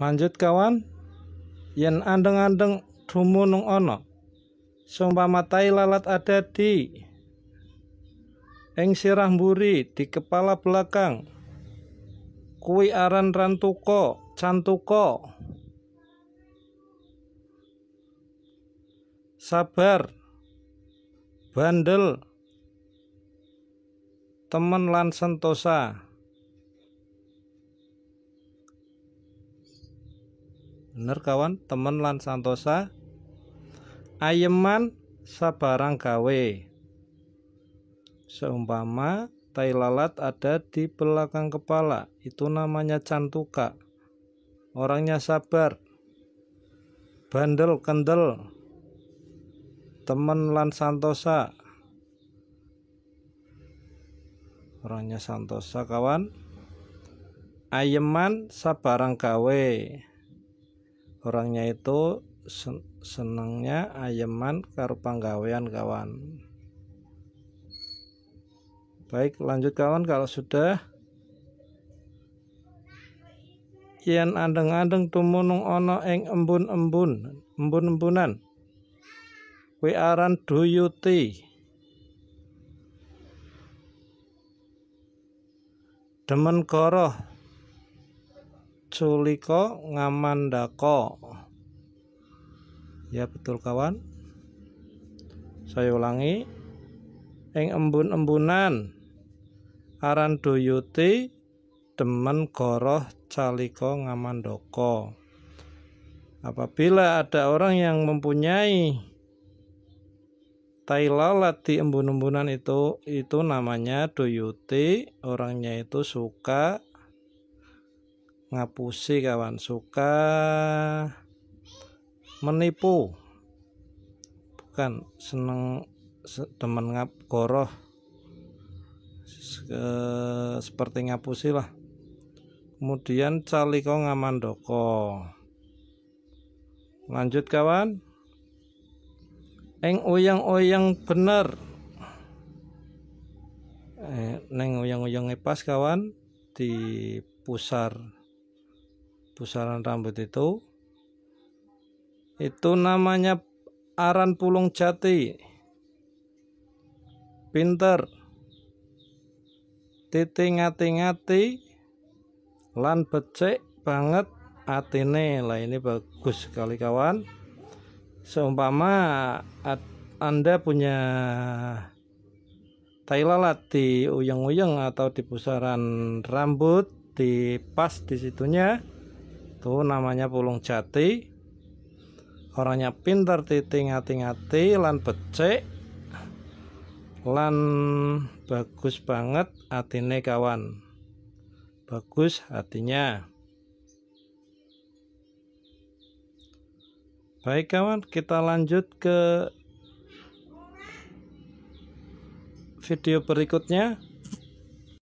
Lanjut kawan, yen andeng-andeng dumunung ana seumpama tai lalat ada di ing sirah mburi di kepala belakang, kuwi aran rantuka cantuka. Sabar, bandel, temen lan sentosa. Bener kawan, temen lan santosa. Ayeman sabarang gawe. Seumpama tai lalat ada di belakang kepala, itu namanya cantuka. Orangnya sabar, bandel, kendel, temen lan santosa. Orangnya santosa kawan. Ayeman sabarang gawe. Orangnya itu senengnya ayeman karo panggawean kawan. Baik, lanjut kawan. Kalau sudah, yen andeng-andeng tumunung ana ing embun-embunan, kuwi aran duyuti. Demen goroh, culika ngamandaka. Ya betul kawan. Saya ulangi. Ing embun-embunan aran duyuti, demen goroh, calika ngamandaka. Apabila ada orang yang mempunyai tai lalat di embun-embunan itu namanya duyuti. Orangnya itu suka ngapusi kawan, suka menipu, bukan seneng, demen goroh, seperti ngapusi lah. Kemudian calika ngamandaka. Lanjut kawan. Ing uyang-uyang bener. Neng uyang-uyangnya pas kawan, di pusaran rambut itu namanya aran pulung jati. Pinter, titi ngati-ngati, lan becik banget atine. Lah ini bagus sekali kawan. Seumpama Anda punya tai lalat di uyang-uyang atau di pusaran rambut, di pas di situnya, itu namanya pulung jati. Orangnya pintar, titi ngati-ngati, lan becik, lan bagus banget atine kawan. Bagus hatinya. Baik kawan, kita lanjut ke video berikutnya.